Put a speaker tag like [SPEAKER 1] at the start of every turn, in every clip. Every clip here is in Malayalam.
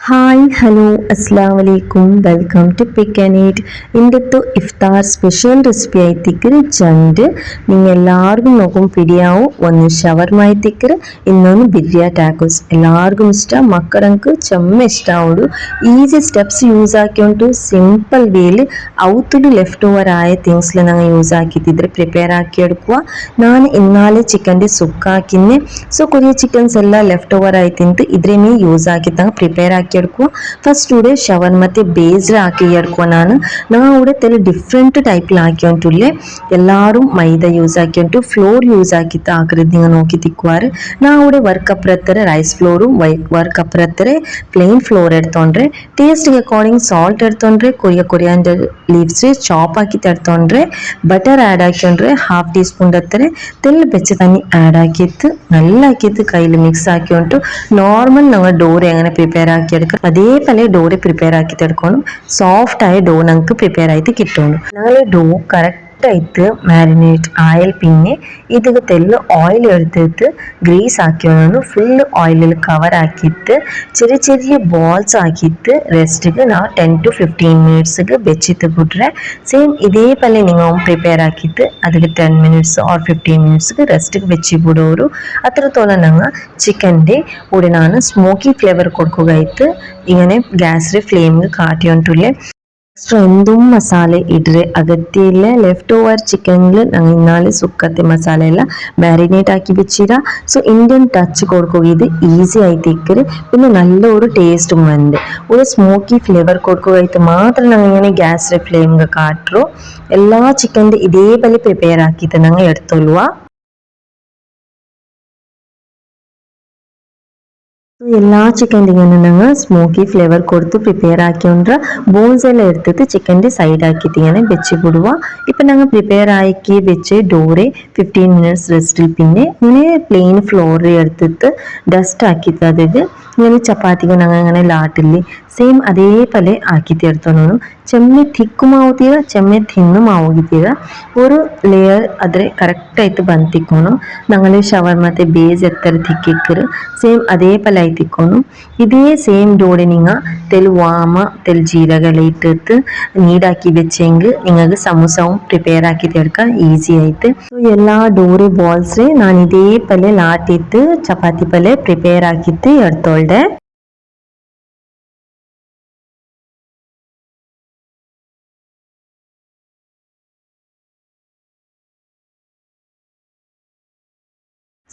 [SPEAKER 1] ഹായ് ഹലോ അസ്സാം വലൈക്കും welcome to pick and eat ഇന്നത്തെ ഇഫ്താർ സ്പെഷ്യൽ റെസിപ്പി ആയിത്തിക്കറ് ജണ്ട് നിങ്ങൾ എല്ലാവർക്കും നോക്കും പിടിയാവും ഒന്ന് ഷവർമ ആയിത്തിക്കറ് ಇನ್ನೊಂದು ಬಿರಿಯಾನಿ ಟಾಕೋಸ್ ಎಲ್ಲರಿಗೂ ಇಷ್ಟ ಮಕ್ಕಳಂಕು ಚೆಮ್ಮ ಇಷ್ಟ ಅವಡು ಈಸಿ ಸ್ಟೆಪ್ಸ್ ಯೂಸ್ ಹಾಕಿಕೊಂಡು ಸಿಂಪಲ್ ವೇಲಿ ಅವತ್ತುಡು ಲೆಫ್ಟ್ ಓವರ್ ಆയ ಥಿಂಗ್ಸ್ಲ ನಂಗೆ ಯೂಸ್ ಹಾಕಿತ್ತಿದ್ರೆ ಪ್ರಿಪೇರ್ ಹಾಕಿ എടുക്കുക ನಾನು ಇನ್ನಾಲೆ ಚಿಕನ್ಗೆ ಸುಕ್ಕ ಹಾಕಿನ್ನೆ ಸೊ ಕೊರಿಯ ಚಿಕನ್ಸ್ ಎಲ್ಲ ಲೆಫ್ಟ್ ಓವರ್ ಆಯ್ತಿಂತು ಇದ್ರೇನೇ ಯೂಸ್ ಹಾಕಿತ್ತಂಗೆ ಪ್ರಿಪೇರ್ ಹಾಕಿ എടുക്കുക ഫസ്റ്റ് ഇവിടെ ഷവർമത്തെ ബേസ്ഡ് ആക്കി എടുക്കുക ഞാൻ ഇവിടെ തെല ഡിഫറെൻറ്റ് ടൈപ്പിൽ ആക്കിയോണ്ടില്ലേ എല്ലാവരും മൈദ യൂസ് ആക്കിയിട്ട് ഫ്ലോർ യൂസ് ആക്കിയിട്ട് ആക്കരുത് നിങ്ങൾ നോക്കി തിക്കുവാറ് ഞാൻ ഇവിടെ ವರ್ಕ್ ಅಪ್ಪರತ್ತರ ರೈಸ್ ಫ್ಲೋರು ವರ್ಕ್ ಅಪ್ಪರತ್ತರ ಪ್ಲೇನ್ ಫ್ಲೋರ್ ಎಡ್ತೊಂಡ್ರೆ ಟೇಸ್ಟ್ಗೆ ಅಕಾರ್ಡಿಂಗ್ ಸಾಲ್ಟ್ ಎಡ್ತೊಂಡ್ರೆ ಕೊರಿಯಾಂಡರ್ ಲೀವ್ಸ್ ಚಾಪ್ ಹಾಕಿ ತಡ್ತೊಂಡ್ರೆ ಬಟರ್ ಆ್ಯಡ್ ಹಾಕೊಂಡ್ರೆ ಹಾಫ್ ಟೀ ಸ್ಪೂನ್ ಹತ್ತಾರೆ ತೆಲ್ಲ ಬೆಚ್ಚ ತಣ್ಣಿ ಆ್ಯಡ್ ಹಾಕಿತ್ತು നല്ല ആക്കിയിട്ട് കയ്യിൽ മിക്സ് ആക്കിയിട്ട് നോർമൽ നമ്മൾ ഡോറ് എങ്ങനെ പ്രിപ്പയർ ആക്കി എടുക്കുക അതേപോലെ ഡോറ് പ്രിപ്പയർ ആക്കി എടുക്കണം സോഫ്റ്റ് ആയ ഡോ നമുക്ക് പ്രിപ്പയർ ആയിട്ട് കിട്ടുള്ളൂ ഞങ്ങൾ ഡോ കറക്റ്റ് ആയിട്ട് മാരിനേറ്റ് ആയാൽ പിന്നെ ഇതിಗೆ തെല്ല് ഓയിൽ എടുത്തിട്ട് ഗ്രീസ് ആക്കിയോണ്ട് ഫുൾ ഓയിലിൽ കവർ ആക്കിയിട്ട് ചെറിയ ചെറിയ ബോൾസ് ആക്കിയിട്ട് റെസ്റ്റിಗೆ ನಾವು 10 to 15 മിനിറ്റ്ಸ್ಗೆ വെച്ചിട്ട് ಬಿಟ್ರೆ ಸೇಮ್ ಇದೇപോലെ നിങ്ങൾ പ്രിപ്പയർ ആക്കിയിട്ട് അതിಗೆ 10 മിനിറ്റ്സ് or 15 മിനിറ്റ്ಸ್ಗೆ റെസ്റ്റിಗೆ വെച്ച് ಬಿಡೋರು അത്രത്തോളം ഞങ്ങൾ ചിക്കൻ്റെ കൂടെ ನಾನು സ്മോക്കി ഫ്ലേവർ കൊടുക്കുകയായിട്ട് ഇങ്ങനെ ഗ്യാസിലെ ഫ്ലെയിമിൽ കാട്ടിയോണ്ടില്ലേ ಎಕ್ಸ್ಟ್ರಾ എന്തും ಮಸಾಲೆ ಇಡ್ರೆ ಅಗತ್ಯ ಇಲ್ಲ ಲೆಫ್ಟ್ ಓವರ್ ಚಿಕನ್ല് ഞങ്ങൾ ഇന്നാളെ സുക്കത്തെ മസാല എല്ലാം മാരിനേറ്റ് ആക്കി വെച്ചിര സോ ഇന്ത്യൻ ടച്ച് കൊടുക്കുക ഇത് ഈസി ആയിട്ട് ഇക്കര് പിന്നെ നല്ല ഒരു ടേസ്റ്റും ഉണ്ട് ഒരു സ്മോക്കി ഫ്ലേവർ കൊടുക്കുകയായിട്ട് മാത്രം ഞങ്ങൾ ഇങ്ങനെ ഗ്യാസിലെ ഫ്ലെയിമിൽ കാട്ടുറോ എല്ലാ ചിക്കൻ്റെ ഇതേപോലെ പ്രിപ്പയർ ആക്കിയിട്ട് ഞങ്ങൾ എടുത്തോളുക എല്ലാ ചിക്കൻ്റെ ഇങ്ങനെ ഞങ്ങൾ സ്മോക്കി ഫ്ലേവർ കൊടുത്ത് പ്രിപ്പയർ ആക്കിയോണ്ട് ബോൺസ് എല്ലാം എടുത്തിട്ട് ചിക്കൻ്റെ സൈഡ് ആക്കിയിട്ട് ഇങ്ങനെ വെച്ച് വിടുക ഇപ്പം ഞങ്ങൾ പ്രിപ്പയർ ആക്കി വെച്ച് ഡോറെ 15 മിനിറ്റ്സ് റെസ്റ്റിൽ പിന്നെ ഇങ്ങനെ പ്ലെയിൻ ഫ്ലോറിൽ എടുത്തിട്ട് ഡസ്റ്റ് ആക്കിയിട്ട് അതിൽ ഇങ്ങനെ ചപ്പാത്തിക്ക് ഞങ്ങൾ ഇങ്ങനെ ലാട്ടില്ലേ സെയിം അതേപോലെ ആക്കിയിട്ട് എടുത്തോളൂ ചെമ്മ തിക്കുമാവുತ್ತೀರ ചെമ്മ തിന്നുമാവുകೀತೀರ ഒരു ലെയർ അതിൽ കറക്റ്റായിട്ട് ಬಂತಿಕ್ಕೋನು ഞങ്ങൾ ഷവർമത്തെ ബേസ് എത്ര തിക്കിക്കറ് സെയിം അതേപോലെ ആയിത്തിക്കോನು ഇതേ സെയിം ഡോടെ നിങ്ങൾ തെൽ വാമ തെൽ ജീരകെല്ലാം ഇട്ടിട്ട് നീടാക്കി വെച്ചെങ്കിൽ നിങ്ങൾക്ക് സമൂസവും പ്രിപ്പയർ ആക്കിയിട്ട് എടുക്കാം ഈസി ആയിട്ട് എല്ലാ ഡോറി ബോൾസ് ഞാൻ ഇതേപോലെ ലാട്ടിയിട്ട് ചപ്പാത്തി പോലെ പ്രിപ്പയർ ആക്കിയിട്ട് എടുത്തോളുടെ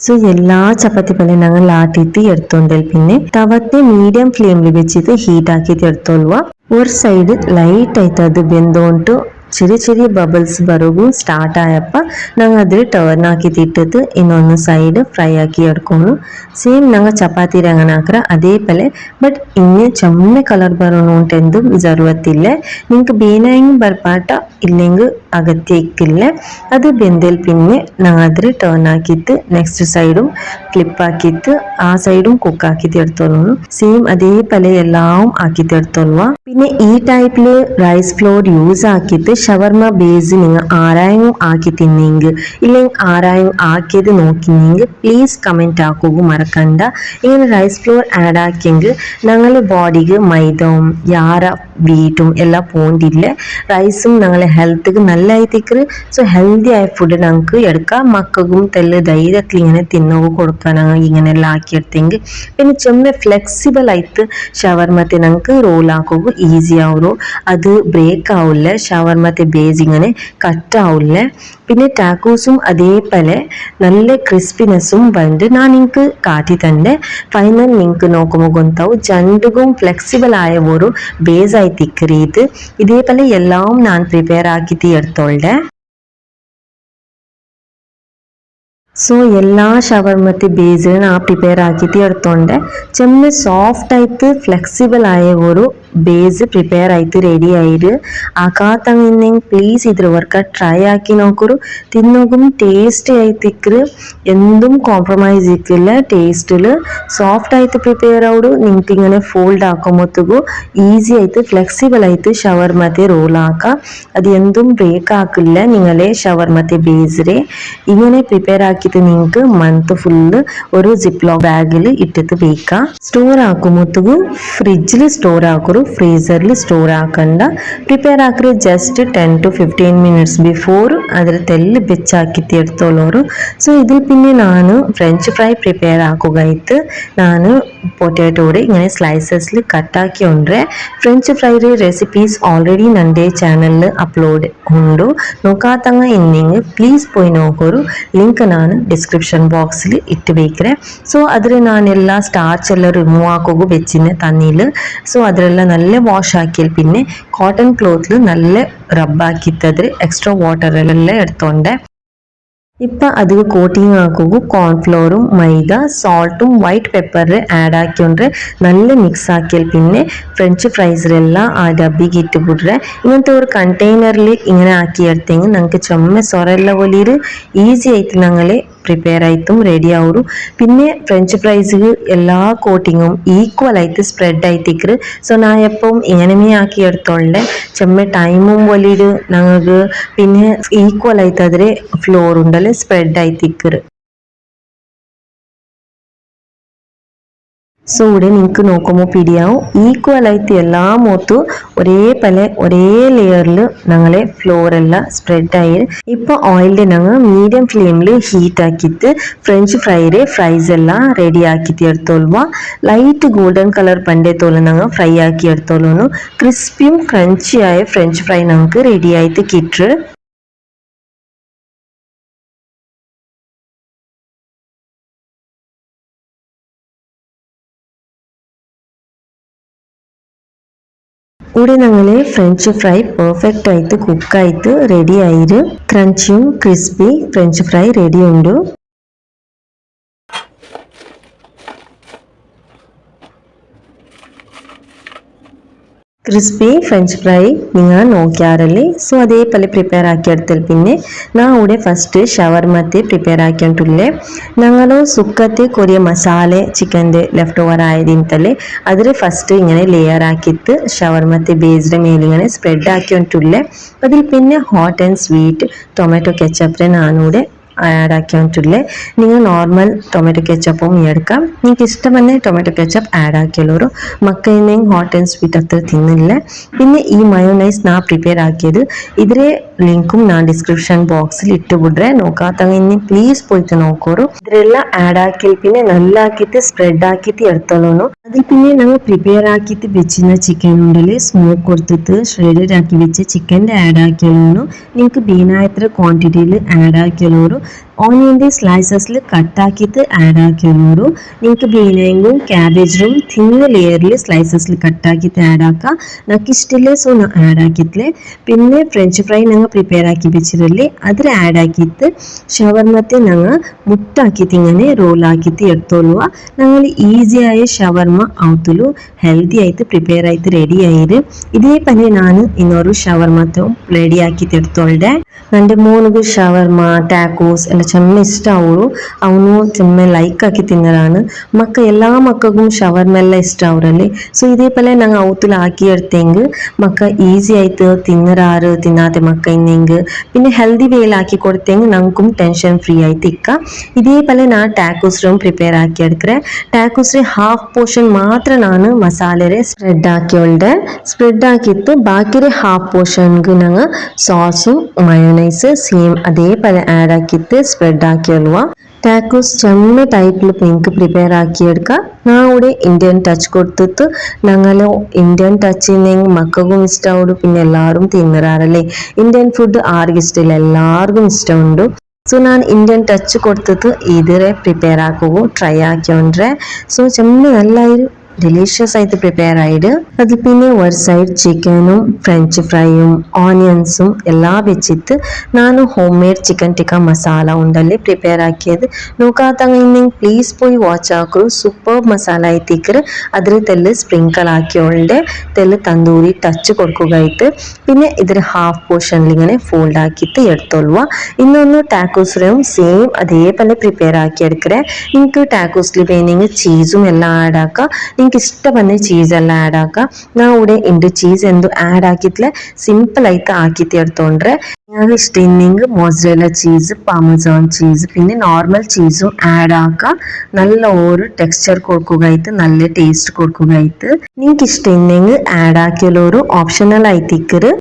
[SPEAKER 1] സോ എല്ലാ ചപ്പാത്തി പോലെ ഞങ്ങൾ ആട്ടിയിട്ട് എടുത്തോണ്ടൽ പിന്നെ തവത്തെ മീഡിയം ഫ്ലെയിമിൽ വെച്ചിട്ട് ഹീറ്റ് ആക്കിയിട്ട് എടുത്തോളുക ഒരു സൈഡ് ലൈറ്റ് ആയിട്ട് അത് വെന്തോണ്ട് ചെറിയ ചെറിയ ബബിൾസ് ബറുകു സ്റ്റാർട്ട് ആയപ്പോൾ ഞങ്ങൾ അതിൽ ടേൺ ആക്കിയിട്ട് ഇട്ടിട്ട് ಇನ್ನೊಂದು സൈഡ് ഫ്രൈ ആക്കി എടുക്കുന്നു ಸೇಮ್ ഞങ്ങൾ ചപ്പാത്തി അങ്ങനെ ആക്കുക അതേപോലെ ബട്ട് ഇങ്ങനെ ചെമ്മ കളർ ബറോണുണ്ടെന്തും ജറുവത്തില്ല നിങ്ങൾക്ക് ബീനായെങ്കിൽ ബർപ്പാട്ട ഇല്ലെങ്കിൽ അകത്തേക്കില്ല അത് വെന്തൽ പിന്നെ ഞങ്ങൾ അതിൽ ടേൺ ആക്കിയിട്ട് നെക്സ്റ്റ് സൈഡും ഫ്ലിപ്പ് ആക്കിയിട്ട് ആ സൈഡും കുക്ക് ആക്കിയിട്ട് എടുത്തോളൂ സെയിം അതേപോലെ എല്ലാം ആക്കിയിട്ട് എടുത്തോളുക പിന്നെ ഈ ടൈപ്പിൽ റൈസ് ഫ്ലോർ യൂസ് ആക്കിയിട്ട് ഷവർമ ബേസ് നിങ്ങൾ ആരായും ആക്കി തിന്നെങ്കിൽ ഇല്ലെങ്കിൽ ആരായും ആക്കിയത് നോക്കിനെങ്കിൽ പ്ലീസ് കമൻറ്റ് ആക്കുക മറക്കണ്ട ഇങ്ങനെ റൈസ് ഫ്ലോർ ആഡ് ആക്കിയെങ്കിൽ ഞങ്ങളുടെ ബോഡിക്ക് മൈദവും യാറ വീറ്റും എല്ലാം പോണ്ടില്ല റൈസും ഞങ്ങളെ ഹെൽത്തിക്ക് നല്ലതായിത്തേക്ക് സോ ഹെൽത്തി ആയ ഫുഡ് ഞങ്ങൾക്ക് എടുക്കാം മക്കൾക്കും തെല്ല് ധൈര്യത്തിൽ ഇങ്ങനെ തിന്നവും കൊടുക്കാൻ ഞങ്ങൾ ഇങ്ങനെ എല്ലാം ആക്കിയെടുത്തെങ്കിൽ പിന്നെ ചെമ്മ ഫ്ലെക്സിബിൾ ആയിട്ട് ഷവർമത്തെ ഞങ്ങൾക്ക് റോൾ ആക്കുക ഈസി ആവുള്ളൂ അത് ബ്രേക്ക് ആവില്ല ഷവർമത്തെ ബേസ് ഇങ്ങനെ കട്ട് ആവില്ല പിന്നെ ടാക്കോസും അതേപോലെ നല്ല ക്രിസ്പിനെസ്സും ಬಂದು ನಾನು നിങ്ങൾക്ക് കാട്ടി തന്നെ ഫൈനൽ നിങ്ങൾക്ക് നോക്കുമ്പോൾ ಗೊತ್ತಾವು ജണ്ടുകും ഫ്ലെക്സിബിൾ ആയ ഒരു ബേസ് ആയി തിക്കറി ഇത് ഇതേപോലെ എല്ലാം ഞാൻ പ്രിപ്പയർ ആക്കിയിട്ട് എടുത്തോളുടെ സോ എല്ലാ ഷവർമത്തെ ബേസ് ഞാൻ പ്രിപ്പയർ ആക്കിയിട്ട് എടുത്തോണ്ട് ചെമ്മ സോഫ്റ്റ് ആയിട്ട് ഫ്ലെക്സിബിൾ ആയ ഒരു ബേസ് പ്രിപ്പയർ ആയിട്ട് റെഡി ആയിട്ട് ആക്കാത്തങ്ങനെങ്കിൽ പ്ലീസ് ഇതിൽ വർക്ക് ട്രൈ ആക്കി നോക്കൂ തിന്നോക്കും ടേസ്റ്റ് ആയിത്തിക്കറ് എന്തും കോംപ്രമൈസ് ഇക്കില്ല ടേസ്റ്റിൽ സോഫ്റ്റ് ആയിട്ട് പ്രിപ്പയർ ആവുಡು നിങ്ങൾക്ക് ഇങ്ങനെ ഫോൾഡ് ആക്കുമ്പോഴത്തേക്കും ഈസി ആയിട്ട് ഫ്ലെക്സിബിൾ ആയിട്ട് ഷവർമത്തെ റോൾ ആക്കാം അത് എന്തും ബ്രേക്ക് ആക്കില്ല നിങ്ങളെ ഷവർമത്തെ ബേസിലെ ഇങ്ങനെ പ്രിപ്പയർ ആക്കി ആക്കിയിട്ട് നിങ്ങൾക്ക് മന്ത് ഫുള്ള് ഒരു ജിപ്ലോ ബാഗിൽ ഇട്ടിട്ട് വെക്കാം. സ്റ്റോർ ആക്കുമ്പോഴത്തേക്കും ഫ്രിഡ്ജിൽ സ്റ്റോർ ആക്കರು, ഫ്രീസറിൽ സ്റ്റോർ ആക്കണ്ട. ಪ್ರಿಪೇರ್ ಹಾಕ್ರೆ ಜಸ್ಟ್ 10 to 15 minutes ಬಿಫೋರ್ ಅದರ ತೆಲ್ಲಿ ಬೆಚ್ಚಾಕಿತ್ತು എടുത്തോളൂ. സോ ഇതിൽ പിന്നെ ഞാൻ ഫ്രഞ്ച് ഫ്രൈ പ്രിപ്പയർ ആക്കുകയായിട്ട് ഞാൻ പൊട്ടാറ്റോടെ ഇങ്ങനെ സ്ലൈസസിൽ കട്ടാക്കി കൊണ്ടുവരെ. ഫ്രഞ്ച് ഫ്രൈയുടെ റെസിപ്പീസ് ഓൾറെഡി എൻ്റെ ചാനലിൽ അപ്ലോഡ് ഉണ്ട്. നോക്കാത്തങ്ങ ഇന്നെങ്കിൽ പ്ലീസ് പോയി നോക്കൊരു. ലിങ്ക് ഞാൻ ഡിസ്ക്രിപ്ഷൻ ബോക്സിൽ ഇട്ട് വയ്ക്കറേ. സോ അതിൽ ഞാൻ എല്ലാ സ്റ്റാർച്ച് എല്ലാം റിമൂവ് ആക്കുക വെച്ചിന് തണ്ണിയിൽ. സോ അതിലെല്ലാം നല്ല വാഷ് ആക്കിയാൽ പിന്നെ കോട്ടൺ ക്ലോത്തിൽ നല്ല റബ്ബാക്കിത്തതിൽ എക്സ്ട്രാ വാട്ടറെല്ലാം എടുത്തോണ്ട് ഇപ്പം അതിൽ കോട്ടിങ് ആക്കുക കോൺഫ്ലോറും മൈദ സോൾട്ടും വൈറ്റ് പെപ്പറ് ആഡ് ആക്കിക്കൊണ്ട് നല്ല മിക്സ് ആക്കിയാൽ പിന്നെ ഫ്രഞ്ച് ഫ്രൈസിലെല്ലാം ആ ഡബ്ബിക്ക് ഇട്ട് വിടുക. ഇങ്ങനത്തെ ഒരു കണ്ടെയ്നറിൽ ഇങ്ങനെ ആക്കിയെടുത്തെങ്കിൽ നമുക്ക് ചുമ സൊറല്ല പോലെ ഈസി ആയിട്ട് ഞങ്ങൾ പ്രിപ്പയർ ആയിട്ടും റെഡി ആവും. പിന്നെ ഫ്രഞ്ച് ഫ്രൈസിൽ എല്ലാ കോട്ടിങ്ങും ഈക്വൽ ആയിട്ട് സ്പ്രെഡ് ആയിട്ടിക്കറ്. സോ ഞാൻ എപ്പം ഇങ്ങനെ ആക്കി എടുത്തോണ്ട് ചെമ്മ ടൈമും വലിയ ഞങ്ങൾക്ക് പിന്നെ ഈക്വൽ ആയിട്ട് അതിൽ ഫ്ലോർ ഉണ്ടല്ലോ സ്പ്രെഡ് ആയിട്ടിക്കറ്. സോ ഇവിടെ നിങ്ങൾക്ക് നോക്കുമ്പോൾ പിടിയാവും ഈക്വൽ ആയിട്ട് എല്ലാ മൊത്തവും ഒരേ ലെയറിൽ ഞങ്ങളെ ഫ്ലോറെല്ലാം സ്പ്രെഡ് ആയി. ഇപ്പോൾ ഓയിലിൽ ഞങ്ങൾ മീഡിയം ഫ്ലെയിമിൽ ഹീറ്റ് ആക്കിയിട്ട് ഫ്രഞ്ച് ഫ്രൈസ് എല്ലാം റെഡി ആക്കിയിട്ട് എടുത്തോളുക. ലൈറ്റ് ഗോൾഡൻ കളർ പണ്ടേത്തോളം ഞങ്ങൾ ഫ്രൈ ആക്കി എടുത്തോളൂ. ക്രിസ്പിയും ക്രഞ്ചിയായ ഫ്രഞ്ച് ഫ്രൈ നമുക്ക് റെഡി ആയിട്ട് കിട്ടും. ഇവിടെ ഞങ്ങൾ ഫ്രഞ്ച് ഫ്രൈ പെർഫെക്റ്റ് ആയിട്ട് കുക്കായിട്ട് റെഡി ആയിട്ട് ക്രഞ്ചിയും ക്രിസ്പി ഫ്രഞ്ച് ഫ്രൈ റെഡി ഉണ്ട്. ക്രിസ്പി ഫ്രഞ്ച് ഫ്രൈ നിങ്ങൾ നോക്കിയാറല്ലേ. സോ അതേപോലെ പ്രിപ്പയർ ആക്കിയെടുത്താൽ പിന്നെ ഞാൻ ഇവിടെ ഫസ്റ്റ് ഷവർമത്തെ പ്രിപ്പയർ ആക്കിയിട്ടില്ലേ. ഞങ്ങൾ സുക്കത്തെ കൊറിയ മസാല ചിക്കൻ്റെ ലെഫ്റ്റ് ഓവർ ആയതിനല്ലേ അതിൽ ഫസ്റ്റ് ഇങ്ങനെ ലെയർ ആക്കിയിട്ട് ഷവർമത്തെ ബേസ്ഡ് മേലിങ്ങനെ സ്പ്രെഡ് ആക്കിയിട്ടില്ലേ. അതിൽ പിന്നെ ഹോട്ട് ആൻഡ് സ്വീറ്റ് ടൊമാറ്റോ കെച്ചപ്പിനെ ഞാനിവിടെ ആഡ് ആക്കിയിട്ടില്ലേ. നിങ്ങൾ നോർമൽ ടൊമാറ്റോ കെച്ചപ്പും എടുക്കാം. നിങ്ങൾക്ക് ഇഷ്ടമെന്നെ ടൊമാറ്റോ കെച്ചപ്പ് ആഡ് ആക്കിയുള്ളൂ. മക്കയിനെയും ഹോട്ട് ആൻഡ് സ്വീറ്റ് അത്ര തിന്നില്ല. പിന്നെ ഈ മയോനൈസ് ഞാൻ പ്രിപ്പയർ ആക്കിയത് ഇതിലെ ലിങ്കും ഞാൻ ഡിസ്ക്രിപ്ഷൻ ബോക്സിൽ ഇട്ട് വിടുറേ. നോക്കാത്തങ്ങ ഇനി പ്ലീസ് പോയിട്ട് നോക്കൂ. ഇതിലെല്ലാം ആഡ് ആക്കിയാൽ പിന്നെ നല്ല ആക്കിയിട്ട് സ്പ്രെഡ് ആക്കിയിട്ട് എടുത്തോളൂ. അതിൽ പിന്നെ ഞങ്ങൾ പ്രിപ്പയർ ആക്കിയിട്ട് വെച്ചിരുന്ന ചിക്കൻ ഉണ്ടല്ലേ സ്മോക്ക് കൊടുത്തിട്ട് ഷ്രെഡഡ് ആക്കി വെച്ച് ചിക്കൻ്റെ ആഡ് ആക്കിയുള്ളൂ. നിങ്ങൾക്ക് ബീനായത്ര ക്വാണ്ടിറ്റിയിൽ ആഡ് ആക്കിയുള്ളൂ. ഓണിയൻ്റെ സ്ലൈസസിൽ കട്ടാക്കിയിട്ട് ആഡ് ആക്കിയുള്ളൂ. നിങ്ങൾക്ക് ബീനയും ക്യാബേജിനും തിന്ന ലെയറിൽ സ്ലൈസസിൽ കട്ടാക്കിയിട്ട് ആഡ് ആക്കാം. നമുക്ക് ഇഷ്ടമില്ലേ സോ ആഡ് ആക്കിയിട്ടില്ലേ. പിന്നെ ഫ്രഞ്ച് ഫ്രൈ ഞങ്ങൾ പ്രിപ്പയർ ആക്കി വെച്ചിട്ടില്ലേ അതിൽ ആഡ് ആക്കിയിട്ട് ഷവർമത്തെ ഞങ്ങൾ മുട്ടാക്കിയിട്ട് ഇങ്ങനെ റോളാക്കിയിട്ട് എടുത്തോളുക. ഞങ്ങൾ ഈസിയായ ഷവർമ ആവത്തുള്ളൂ ഹെൽത്തി ആയിട്ട് പ്രിപ്പയർ ആയിട്ട് റെഡി ആയത്. ഇതേപോലെ ഞാൻ ഇന്നൊരു ഷവർമത്തും റെഡി ആക്കിയിട്ട് എടുത്തോളുടെ. എൻ്റെ മോനിಗೆ ഷവർമ ടാക്കോസ് ಎಲ್ಲ ಚೆಮ್ಮ ಇಷ್ಟ. ಅವನು ಚೆಮ್ಮ ಲೈಕ್ ಆಕಿ ತಿನ್ನರಾನು. എല്ലാ മക്കൾക്കും ഷവർമ എല്ലാം ഇഷ്ടം അവരല്ലേ. സോ ഇതേപോലെ ഞങ്ങൾ ഔത്തിൽ ആക്കി എടുത്തെങ്കിൽ മക്ക ഈസി ആയിട്ട് തിന്നറാറ് തിന്നാത്ത മക്ക ഇന്നെങ്കിൽ പിന്നെ ഹെൽത്തി വേയിലാക്കി കൊടുത്തെങ്കിൽ ഞങ്ങൾക്കും ടെൻഷൻ ഫ്രീ ആയിട്ട് ഇക്കാം. ഇതേപോലെ ഞാൻ ടാക്കോസ് പ്രിപ്പയർ ആക്കി എടുக்கிறேன். ടാക്കോസ് ഹാഫ് പോർഷൻ മാത്രം ഞാൻ മസാലരെ സ്പ്രെഡ് ആക്കിയോണ്ട് സ്പ്രെഡ് ആക്കിയിട്ട് ബാക്കി ഹാഫ് പോർഷൻക്ക് ഞങ്ങൾ സോസും മയോണൈസ് സെയിം അതേപോലെ ആഡ് ആക്കിയിട്ട് സ്പ്രെഡ് ആക്കിയുള്ളൂ. ടാക്കോസ് ചെമ്മ ടൈപ്പിൽ നിങ്ങൾക്ക് പ്രിപ്പയർ ആക്കിയെടുക്കാം. ഞാൻ ഇവിടെ ഇന്ത്യൻ ടച്ച് കൊടുത്തിട്ട് ഞങ്ങൾ ഇന്ത്യൻ ടച്ച് ചെയ്യുന്നെങ്കിൽ മക്കൾക്കും ഇഷ്ടമാവും പിന്നെ എല്ലാവരും തിന്നറാറല്ലേ. ഇന്ത്യൻ ഫുഡ് ആർക്കും ഇഷ്ടമില്ല, എല്ലാവർക്കും ഇഷ്ടമുണ്ട്. സോ ഞാൻ ഇന്ത്യൻ ടച്ച് കൊടുത്തിട്ട് ഇതിരെ പ്രിപ്പയർ ആക്കുകയും ട്രൈ ആക്കിയോണ്ടേ. സോ ചെമ്മ നല്ലൊരു ഡിലീഷ്യസ് ആയിട്ട് പ്രിപ്പയർ ആയിട്ട് അതിൽ പിന്നെ ഒരു സൈഡ് ചിക്കനും ഫ്രഞ്ച് ഫ്രൈയും ഓണിയൻസും എല്ലാം വെച്ചിട്ട് ഞാൻ home made chicken tikka masala ഉണ്ടല്ലേ പ്രിപ്പയർ ആക്കിയത്. നോക്കാത്തങ്ങ പ്ലീസ് പോയി വാച്ച് ആക്കൂ. സൂപ്പർ മസാല ആയിത്തേക്കറ് അതിൽ തെല്ല് സ്പ്രിങ്കിൾ ആക്കിയോണ്ട് തെല്ല് തന്തൂരി ടച്ച് കൊടുക്കുകയായിട്ട് പിന്നെ ഇതിൽ ഹാഫ് പോർഷനിൽ ഇങ്ങനെ ഫോൾഡ് ആക്കിയിട്ട് എടുത്തോളുക. ഇന്നൊന്ന് ടാക്കോസിലും സെയിം അതേപോലെ പ്രിപ്പയർ ആക്കി എടുക്കറേ. നിങ്ങൾക്ക് ടാക്കോസിൽ വേണമെങ്കിൽ ചീസും എല്ലാം ആഡ് ആക്കാം. നിങ്ങൾക്ക് ഇഷ്ടപ്പെടുന്ന ചീസെല്ലാം ആഡ് ആക്കാം. ഞാൻ ഇവിടെ എൻ്റെ ചീസ് എന്തും ആഡ് ആക്കിയിട്ടില്ല, സിമ്പിളായിട്ട് ആക്കിയിട്ട് എടുത്തോണ്ട് നിങ്ങൾക്ക് ഇഷ്ടമെങ്കിൽ മോസറേല ചീസ്, പാർമസാൻ ചീസ് പിന്നെ നോർമൽ ചീസും ആഡ് ആക്കാം. നല്ല ഒരു ടെക്സ്ചർ കൊടുക്കുകയായിട്ട് നല്ല ടേസ്റ്റ് കൊടുക്കുകയായിട്ട് നിങ്ങൾക്ക് ഇഷ്ടമെങ്കിൽ ആഡ് ആക്കിയാലൊരു ഓപ്ഷണൽ ആയിട്ടിക്കറ്.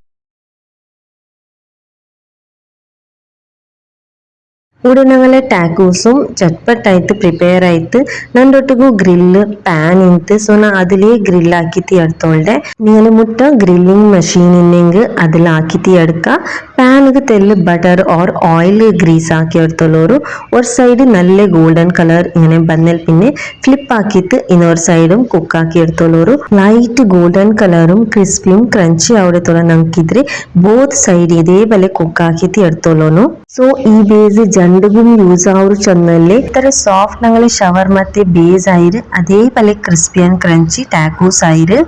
[SPEAKER 1] ഇവിടെ ഞങ്ങളെ ടാക്കോസും ചಟ್പട്ടായിട്ട് പ്രിപ്പയർ ആയിട്ട് നണ്ടൊಟ್ಟಿಗೂ ಗ್ರಿಲ್ ಪ್ಯಾನ್ ಇತ್ತು. ಸೊ ನಾ അതിലേ ಗ್ರಿಲ್ ആക്കിയിട്ട് എടുത്തോളെ. നിങ്ങൾ മുട്ട ഗ്രില്ലിംഗ് മെഷീൻ ഉണ്ടെങ്കിൽ അതിലാക്കിയിട്ട് എടുക്കുക. പാനിക്ക് തെല്ല് ബട്ടർ ഓർ ഓയിൽ ഗ്രീസ് ആക്കി എടുത്തോളൂ. ഒരു സൈഡ് നല്ല ഗോൾഡൻ കളർ ഇങ്ങനെ ബന്നൽ പിന്നെ ഫ്ലിപ്പ് ആക്കിയിട്ട് ഇന്നൊരു സൈഡും കുക്കാക്കി എടുത്തോളൂ. ലൈറ്റ് ഗോൾഡൻ കളറും ക്രിസ്പിയും ക്രഞ്ചി ആവടത്തോളം നമുക്കിದ್ರೆ ബോത്ത് സൈഡ് ഇതേപോലെ കുക്കാക്കിയിട്ട് എടുത്തോളൂ. ಸೊ ಈ ಬೇಸ್ ಜಂಡಿಗೂ ಯೂಸ್ ಆವರು ಚಂದಲ್ಲಿ ಈ ತರ ಸಾಫ್ಟ್ ನಂಗಲಿ ಶವರ್ ಮತ್ತೆ ಬೇಸ್ ಆಯಿರು ಅದೇ ಪಲೆ crispy and crunchy tacos ಆಯಿರು.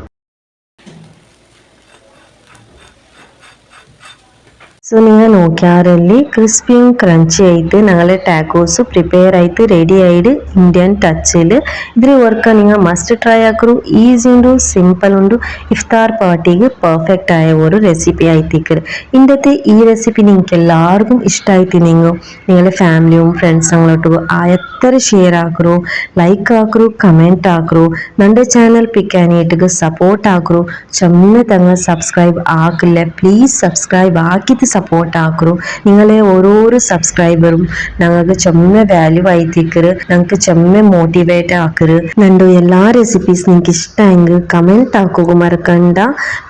[SPEAKER 1] So നിങ്ങൾ നോക്കിയാറಲ್ಲಿ ക്രിസ്പിയും ക്രഞ്ചി ആയിട്ട് ഞങ്ങളെ ടാക്കോസ് പ്രിപ്പയർ ആയിട്ട് റെഡി ആയിട്ട് ഇന്ത്യൻ ടച്ചിൽ ഇതിൽ വർക്ക് നിങ്ങൾ മസ്റ്റ് ട്രൈ ആക്കൂ. ഈസി ഉണ്ട്, സിമ്പിൾ ഉണ്ട്, ഇഫ്താർ പാർട്ടിക്ക് പെർഫെക്റ്റ് ആയ ഒരു റെസിപ്പി ആയിത്തേക്ക്. ഇന്നത്തെ ഈ റെസിപ്പി നിങ്ങൾക്ക് എല്ലാവർക്കും ഇഷ്ടമായിട്ട് നിങ്ങളുടെ ഫാമിലിയും ഫ്രണ്ട്സുകളോട്ടും എത്ര ഷെയർ ആക്കൂ, ലൈക്ക് ആക്കൂ, കമൻറ്റ് ആക്കൂ. നമ്മുടെ channel പിക്കാനായിട്ട് support ആക്കൂ. ചമ്മ Thangal subscribe ആക്കില്ല, please subscribe ആക്കിയിട്ട് സപ്പോർട്ട് ആക്കൂ. നിങ്ങളെ ഓരോരോ സബ്സ്ക്രൈബറും ഞങ്ങൾക്ക് ചെമ്മ വാല്യൂ ആയിത്തേക്കറ്, ഞങ്ങൾക്ക് ചെമ്മ മോട്ടിവേറ്റ് ആക്കറ്. നണ്ടു എല്ലാ റെസിപ്പീസ് നിങ്ങൾക്ക് ഇഷ്ടമെങ്കിൽ കമൻറ്റ് ആക്കുക മറക്കണ്ട.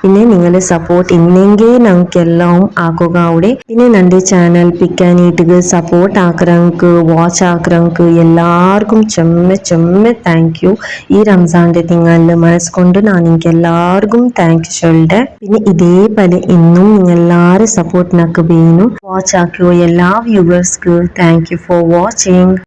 [SPEAKER 1] പിന്നെ നിങ്ങളെ സപ്പോർട്ട് ഇന്നെങ്കിൽ ഞങ്ങൾക്ക് എല്ലാം ആക്കുക അവിടെ. പിന്നെ നന്റെ ചാനൽ പിക്കാനായിട്ട് സപ്പോർട്ട് ആക്കറങ്ങൾക്ക് വാച്ച് ആക്കറങ്ങൾക്ക് എല്ലാവർക്കും ചെമ്മ താങ്ക് യു. ഈ റംസാന്റെ തിങ്കളിൽ മനസ്സുകൊണ്ട് ഞാൻ നിങ്ങൾക്ക് എല്ലാവർക്കും താങ്ക് യു ചൊല്ലുടെ. പിന്നെ ഇതേപോലെ ഇന്നും നിങ്ങൾ എല്ലാവരും സപ്പോർട്ട് വാച്ച് ആക്കിയോ എല്ലാ വ്യൂവേഴ്സ്ക്ക് താങ്ക് യു ഫോർ വാച്ചിങ്.